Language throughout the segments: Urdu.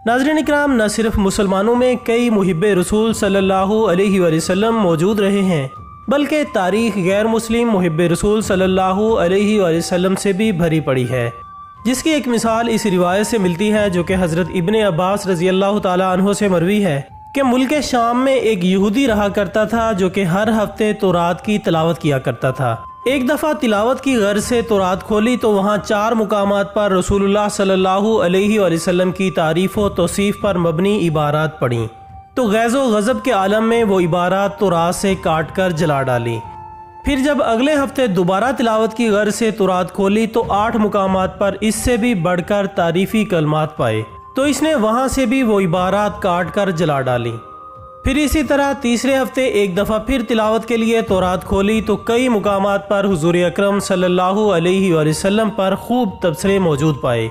ناظرین اکرام، نہ صرف مسلمانوں میں کئی محب رسول صلی اللہ علیہ وآلہ وسلم موجود رہے ہیں، بلکہ تاریخ غیر مسلم محب رسول صلی اللہ علیہ وآلہ وسلم سے بھی بھری پڑی ہے، جس کی ایک مثال اس روایت سے ملتی ہے جو کہ حضرت ابن عباس رضی اللہ تعالیٰ عنہ سے مروی ہے کہ ملک شام میں ایک یہودی رہا کرتا تھا جو کہ ہر ہفتے تورات کی تلاوت کیا کرتا تھا۔ ایک دفعہ تلاوت کی غرض سے تورات کھولی تو وہاں 4 مقامات پر رسول اللہ صلی اللہ علیہ وآلہ وسلم کی تعریف و توصیف پر مبنی عبارات پڑھیں، تو غیظ و غضب کے عالم میں وہ عبارات تورات سے کاٹ کر جلا ڈالیں۔ پھر جب اگلے ہفتے دوبارہ تلاوت کی غرض سے تورات کھولی تو 8 مقامات پر اس سے بھی بڑھ کر تعریفی کلمات پائے، تو اس نے وہاں سے بھی وہ عبارات کاٹ کر جلا ڈالیں۔ پھر اسی طرح تیسرے ہفتے ایک دفعہ پھر تلاوت کے لیے تورات کھولی تو کئی مقامات پر حضور اکرم صلی اللہ علیہ وآلہ وسلم پر خوب تبصرے موجود پائے،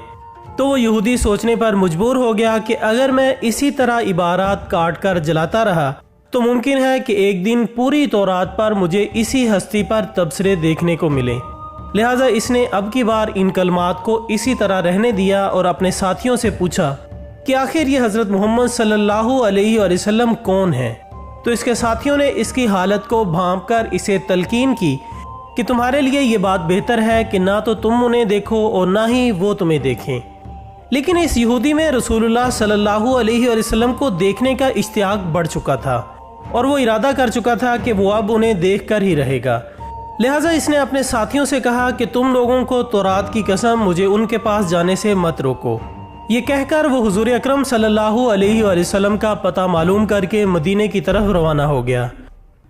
تو وہ یہودی سوچنے پر مجبور ہو گیا کہ اگر میں اسی طرح عبارات کاٹ کر جلاتا رہا تو ممکن ہے کہ ایک دن پوری تورات پر مجھے اسی ہستی پر تبصرے دیکھنے کو ملیں۔ لہٰذا اس نے اب کی بار ان کلمات کو اسی طرح رہنے دیا اور اپنے ساتھیوں سے پوچھا کہ آخر یہ حضرت محمد صلی اللہ علیہ وآلہ وسلم کون ہیں؟ تو اس کے ساتھیوں نے اس کی حالت کو بھانپ کر اسے تلقین کی کہ تمہارے لیے یہ بات بہتر ہے کہ نہ تو تم انہیں دیکھو اور نہ ہی وہ تمہیں دیکھیں۔ لیکن اس یہودی میں رسول اللہ صلی اللہ علیہ وآلہ وسلم کو دیکھنے کا اشتیاق بڑھ چکا تھا اور وہ ارادہ کر چکا تھا کہ وہ اب انہیں دیکھ کر ہی رہے گا۔ لہٰذا اس نے اپنے ساتھیوں سے کہا کہ تم لوگوں کو تورات کی قسم مجھے ان کے پاس جانے سے مت روکو۔ یہ کہہ کر وہ حضور اکرم صلی اللہ علیہ وآلہ وسلم کا پتہ معلوم کر کے مدینے کی طرف روانہ ہو گیا۔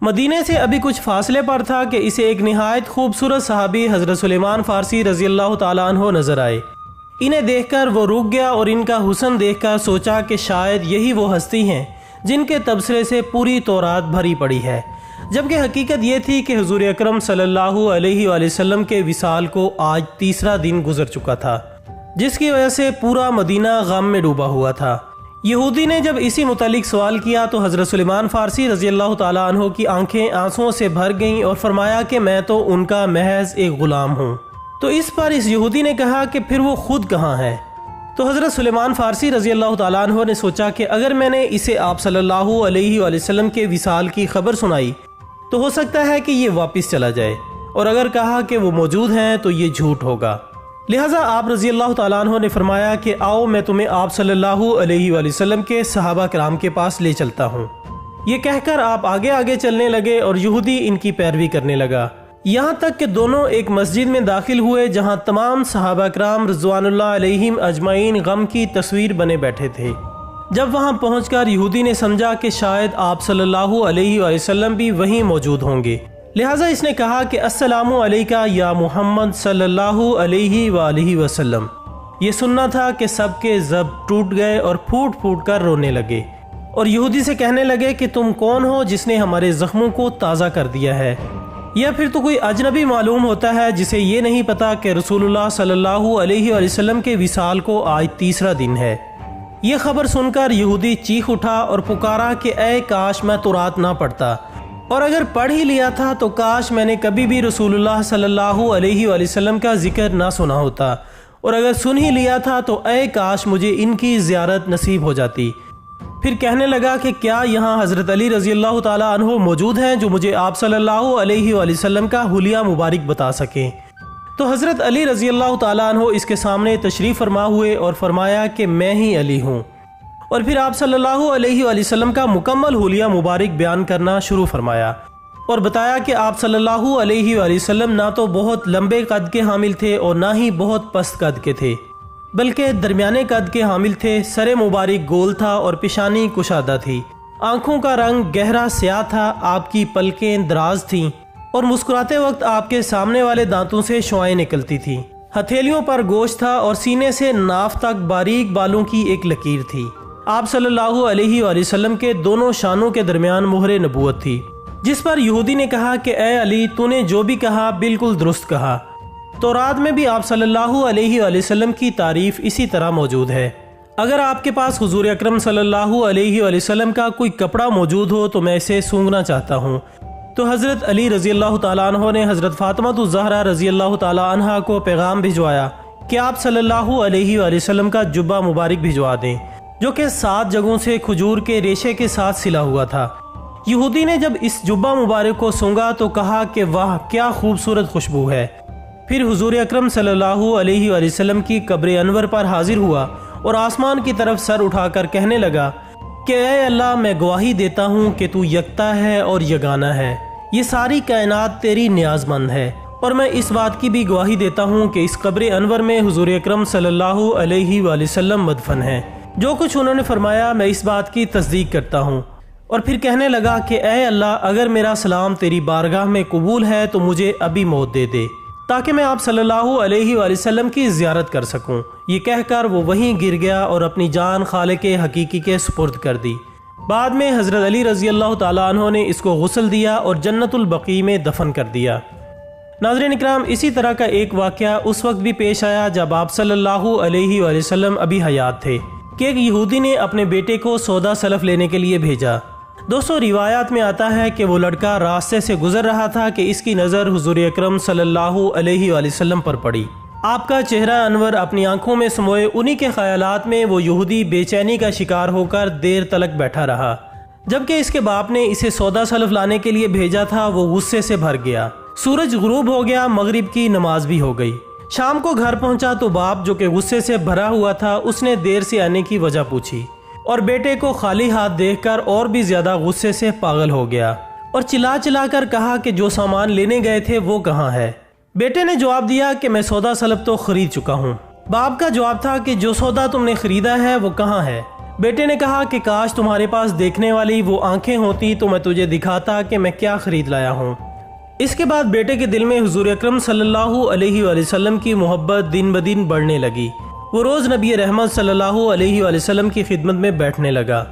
مدینے سے ابھی کچھ فاصلے پر تھا کہ اسے ایک نہایت خوبصورت صحابی حضرت سلیمان فارسی رضی اللہ تعالیٰ عنہ نظر آئے۔ انہیں دیکھ کر وہ رک گیا اور ان کا حسن دیکھ کر سوچا کہ شاید یہی وہ ہستی ہیں جن کے تبصرے سے پوری تورات بھری پڑی ہے، جبکہ حقیقت یہ تھی کہ حضور اکرم صلی اللہ علیہ وآلہ وسلم کے وصال کو آج تیسرا دن گزر چکا تھا، جس کی وجہ سے پورا مدینہ غم میں ڈوبا ہوا تھا۔ یہودی نے جب اسی متعلق سوال کیا تو حضرت سلیمان فارسی رضی اللہ تعالیٰ عنہ کی آنکھیں آنسوؤں سے بھر گئیں اور فرمایا کہ میں تو ان کا محض ایک غلام ہوں۔ تو اس پر اس یہودی نے کہا کہ پھر وہ خود کہاں ہے؟ تو حضرت سلیمان فارسی رضی اللہ تعالیٰ عنہ نے سوچا کہ اگر میں نے اسے آپ صلی اللہ علیہ وآلہ وسلم کے وصال کی خبر سنائی تو ہو سکتا ہے کہ یہ واپس چلا جائے، اور اگر کہا کہ وہ موجود ہیں تو یہ جھوٹ ہوگا۔ لہٰذا آپ رضی اللہ تعالیٰ عنہ نے فرمایا کہ آؤ میں تمہیں آپ صلی اللہ علیہ وآلہ وسلم کے صحابہ کرام کے پاس لے چلتا ہوں۔ یہ کہہ کر آپ آگے آگے چلنے لگے اور یہودی ان کی پیروی کرنے لگا، یہاں تک کہ دونوں ایک مسجد میں داخل ہوئے جہاں تمام صحابہ کرام رضوان اللہ علیہم اجمعین غم کی تصویر بنے بیٹھے تھے۔ جب وہاں پہنچ کر یہودی نے سمجھا کہ شاید آپ صلی اللہ علیہ وآلہ وسلم بھی وہیں موجود ہوں گے، لہٰذا اس نے کہا کہ السلام علیکہ یا محمد صلی اللہ علیہ وآلہ وسلم۔ یہ سننا تھا کہ سب کے زب ٹوٹ گئے اور پھوٹ پھوٹ کر رونے لگے، اور یہودی سے کہنے لگے کہ تم کون ہو جس نے ہمارے زخموں کو تازہ کر دیا ہے؟ یا پھر تو کوئی اجنبی معلوم ہوتا ہے جسے یہ نہیں پتا کہ رسول اللہ صلی اللہ علیہ وآلہ وسلم کے وصال کو آج تیسرا دن ہے۔ یہ خبر سن کر یہودی چیخ اٹھا اور پکارا کہ اے کاش میں تورات نہ پڑھتا، اور اگر پڑھ ہی لیا تھا تو کاش میں نے کبھی بھی رسول اللہ صلی اللہ علیہ وآلہ وسلم کا ذکر نہ سنا ہوتا، اور اگر سن ہی لیا تھا تو اے کاش مجھے ان کی زیارت نصیب ہو جاتی۔ پھر کہنے لگا کہ کیا یہاں حضرت علی رضی اللہ تعالیٰ عنہ موجود ہیں جو مجھے آپ صلی اللہ علیہ وآلہ وسلم کا حلیہ مبارک بتا سکیں؟ تو حضرت علی رضی اللہ تعالیٰ عنہ اس کے سامنے تشریف فرما ہوئے اور فرمایا کہ میں ہی علی ہوں، اور پھر آپ صلی اللہ علیہ وآلہ وسلم کا مکمل حلیہ مبارک بیان کرنا شروع فرمایا، اور بتایا کہ آپ صلی اللہ علیہ وآلہ وسلم نہ تو بہت لمبے قد کے حامل تھے اور نہ ہی بہت پست قد کے تھے، بلکہ درمیانے قد کے حامل تھے۔ سر مبارک گول تھا اور پیشانی کشادہ تھی، آنکھوں کا رنگ گہرا سیاہ تھا، آپ کی پلکیں دراز تھیں، اور مسکراتے وقت آپ کے سامنے والے دانتوں سے شعاعیں نکلتی تھیں۔ ہتھیلیوں پر گوشت تھا اور سینے سے ناف تک باریک بالوں کی ایک لکیر تھی۔ آپ صلی اللہ علیہ وآلہ وسلم کے دونوں شانوں کے درمیان مہر نبوت تھی، جس پر یہودی نے کہا کہ اے علی تو نے جو بھی کہا بالکل درست کہا۔ تورات میں بھی آپ صلی اللہ علیہ وآلہ وسلم کی تعریف اسی طرح موجود ہے۔ اگر آپ کے پاس حضور اکرم صلی اللہ علیہ وآلہ وسلم کا کوئی کپڑا موجود ہو تو میں اسے سونگنا چاہتا ہوں۔ تو حضرت علی رضی اللہ تعالیٰ عنہ نے حضرت فاطمہ الزہرا رضی اللہ تعالیٰ عنہ کو پیغام بھجوایا کہ آپ صلی اللہ علیہ وآلہ وسلم کا جبہ مبارک بھجوا دیں، جو کہ 7 جگہوں سے کھجور کے ریشے کے ساتھ سلا ہوا تھا۔ یہودی نے جب اس جبہ مبارک کو سونگا تو کہا کہ واہ کیا خوبصورت خوشبو ہے۔ پھر حضور اکرم صلی اللہ علیہ وآلہ وسلم کی قبر انور پر حاضر ہوا اور آسمان کی طرف سر اٹھا کر کہنے لگا کہ اے اللہ، میں گواہی دیتا ہوں کہ تو یکتا ہے اور یگانہ ہے، یہ ساری کائنات تیری نیاز مند ہے، اور میں اس بات کی بھی گواہی دیتا ہوں کہ اس قبر انور میں حضور اکرم صلی اللہ علیہ وآلہ وسلم مدفن ہیں۔ جو کچھ انہوں نے فرمایا میں اس بات کی تصدیق کرتا ہوں۔ اور پھر کہنے لگا کہ اے اللہ، اگر میرا سلام تیری بارگاہ میں قبول ہے تو مجھے ابھی موت دے دے تاکہ میں آپ صلی اللہ علیہ وآلہ وسلم کی زیارت کر سکوں۔ یہ کہہ کر وہ وہیں گر گیا اور اپنی جان خالق حقیقی کے سپرد کر دی۔ بعد میں حضرت علی رضی اللہ تعالیٰ عنہ نے اس کو غسل دیا اور جنت البقیع میں دفن کر دیا۔ ناظرین اکرام، اسی طرح کا ایک واقعہ اس وقت بھی پیش آیا جب آپ صلی اللہ علیہ وآلہ وسلم ابھی حیات تھے کہ ایک یہودی نے اپنے بیٹے کو سودا سلف لینے کے لیے بھیجا۔ دوستو، روایات میں آتا ہے کہ وہ لڑکا راستے سے گزر رہا تھا کہ اس کی نظر حضور اکرم صلی اللہ علیہ وآلہ وسلم پر پڑی۔ آپ کا چہرہ انور اپنی آنکھوں میں سموئے انہی کے خیالات میں وہ یہودی بے چینی کا شکار ہو کر دیر تلک بیٹھا رہا، جبکہ اس کے باپ نے اسے سودا سلف لانے کے لیے بھیجا تھا۔ وہ غصے سے بھر گیا۔ سورج غروب ہو گیا، مغرب کی نماز بھی ہو گئی۔ شام کو گھر پہنچا تو باپ جو کہ غصے سے بھرا ہوا تھا اس نے دیر سے آنے کی وجہ پوچھی، اور بیٹے کو خالی ہاتھ دیکھ کر اور بھی زیادہ غصے سے پاگل ہو گیا اور چلا چلا کر کہا کہ جو سامان لینے گئے تھے وہ کہاں ہے؟ بیٹے نے جواب دیا کہ میں سودا سلف تو خرید چکا ہوں۔ باپ کا جواب تھا کہ جو سودا تم نے خریدا ہے وہ کہاں ہے؟ بیٹے نے کہا کہ کاش تمہارے پاس دیکھنے والی وہ آنکھیں ہوتی تو میں تجھے دکھاتا کہ میں کیا خرید لایا ہوں۔ اس کے بعد بیٹے کے دل میں حضور اکرم صلی اللہ علیہ وآلہ وسلم کی محبت دن بدن بڑھنے لگی۔ وہ روز نبی رحمت صلی اللہ علیہ وآلہ وسلم کی خدمت میں بیٹھنے لگا۔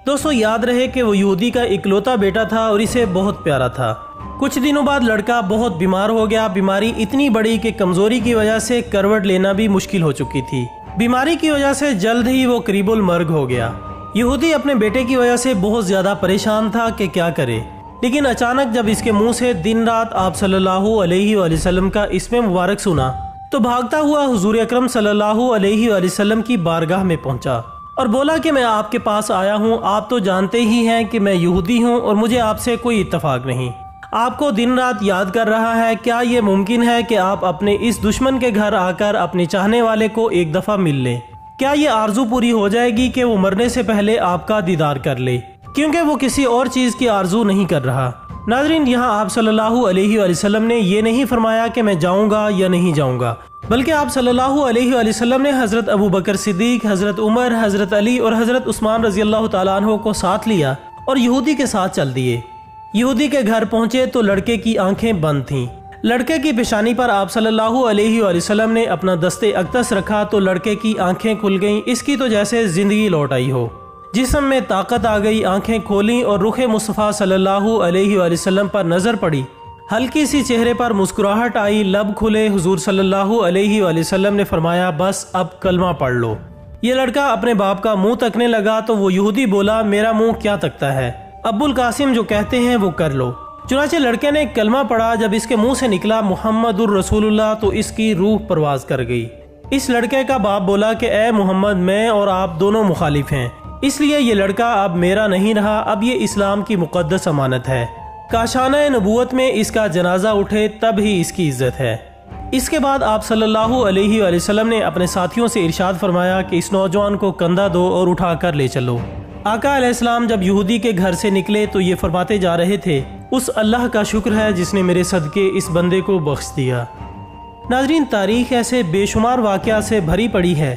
دوستو، یاد رہے کہ وہ یہودی کا اکلوتا بیٹا تھا اور اسے بہت پیارا تھا۔ کچھ دنوں بعد لڑکا بہت بیمار ہو گیا۔ بیماری اتنی بڑی کہ کمزوری کی وجہ سے کروٹ لینا بھی مشکل ہو چکی تھی۔ بیماری کی وجہ سے جلد ہی وہ قریب المرگ ہو گیا۔ یہودی اپنے بیٹے کی وجہ سے بہت زیادہ پریشان تھا کہ کیا کرے، لیکن اچانک جب اس کے منہ سے دن رات آپ صلی اللہ علیہ وآلہ وسلم کا اسم مبارک سنا تو بھاگتا ہوا حضور اکرم صلی اللہ علیہ وآلہ وسلم کی بارگاہ میں پہنچا اور بولا کہ میں آپ کے پاس آیا ہوں۔ آپ تو جانتے ہی ہیں کہ میں یہودی ہوں اور مجھے آپ سے کوئی اتفاق نہیں۔ آپ کو دن رات یاد کر رہا ہے۔ کیا یہ ممکن ہے کہ آپ اپنے اس دشمن کے گھر آ کر اپنے چاہنے والے کو ایک دفعہ مل لیں؟ کیا یہ آرزو پوری ہو جائے گی کہ وہ مرنے سے پہلے آپ کا دیدار کر لے؟ کیونکہ وہ کسی اور چیز کی آرزو نہیں کر رہا۔ ناظرین، یہاں آپ صلی اللہ علیہ وآلہ وسلم نے یہ نہیں فرمایا کہ میں جاؤں گا یا نہیں جاؤں گا، بلکہ آپ صلی اللہ علیہ وآلہ وسلم نے حضرت ابو بکر صدیق، حضرت عمر، حضرت علی اور حضرت عثمان رضی اللہ تعالیٰ عنہ کو ساتھ لیا اور یہودی کے ساتھ چل دیے۔ یہودی کے گھر پہنچے تو لڑکے کی آنکھیں بند تھیں۔ لڑکے کی پیشانی پر آپ صلی اللہ علیہ وآلہ وسلم نے اپنا دست اقدس رکھا تو لڑکے کی آنکھیں کھل گئیں۔ اس کی تو جیسے زندگی لوٹ آئی ہو، جسم میں طاقت آ گئی۔ آنکھیں کھولیں اور رخ مصطفیٰ صلی اللہ علیہ وآلہ وسلم پر نظر پڑی۔ ہلکی سی چہرے پر مسکراہٹ آئی، لب کھلے۔ حضور صلی اللہ علیہ وآلہ وسلم نے فرمایا بس اب کلمہ پڑھ لو۔ یہ لڑکا اپنے باپ کا منہ تکنے لگا تو وہ یہودی بولا میرا منہ کیا تکتا ہے، ابو القاسم جو کہتے ہیں وہ کر لو۔ چنانچہ لڑکے نے کلمہ پڑھا۔ جب اس کے منہ سے نکلا محمد الرسول اللہ تو اس کی روح پرواز کر گئی۔ اس لڑکے کا باپ بولا کہ اے محمد، میں اور آپ دونوں مخالف ہیں، اس لیے یہ لڑکا اب میرا نہیں رہا، اب یہ اسلام کی مقدس امانت ہے۔ کاشانہ نبوت میں اس کا جنازہ اٹھے تب ہی اس کی عزت ہے۔ اس کے بعد آپ صلی اللہ علیہ وآلہ وسلم نے اپنے ساتھیوں سے ارشاد فرمایا کہ اس نوجوان کو کندھا دو اور اٹھا کر لے چلو۔ آقا علیہ السلام جب یہودی کے گھر سے نکلے تو یہ فرماتے جا رہے تھے اس اللہ کا شکر ہے جس نے میرے صدقے اس بندے کو بخش دیا۔ ناظرین، تاریخ ایسے بے شمار واقعات سے بھری پڑی ہے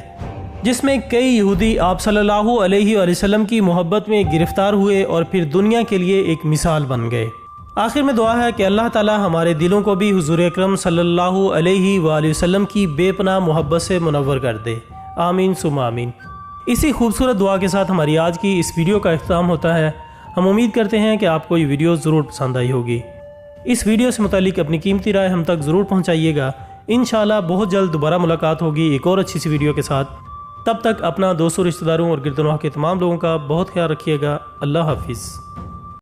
جس میں کئی یہودی آپ صلی اللہ علیہ وآلہ وسلم کی محبت میں گرفتار ہوئے اور پھر دنیا کے لیے ایک مثال بن گئے۔ آخر میں دعا ہے کہ اللہ تعالی ہمارے دلوں کو بھی حضور اکرم صلی اللہ علیہ وآلہ وسلم کی بے پناہ محبت سے منور کر دے، آمین ثم آمین۔ اسی خوبصورت دعا کے ساتھ ہماری آج کی اس ویڈیو کا اختتام ہوتا ہے۔ ہم امید کرتے ہیں کہ آپ کو یہ ویڈیو ضرور پسند آئی ہوگی۔ اس ویڈیو سے متعلق اپنی قیمتی رائے ہم تک ضرور پہنچائیے گا۔ انشاءاللہ بہت جلد دوبارہ ملاقات ہوگی ایک اور اچھی سی ویڈیو کے ساتھ۔ تب تک اپنا دوستوں، رشتہ داروں اور گرد و نواح کے تمام لوگوں کا بہت خیال رکھیے گا۔ اللہ حافظ۔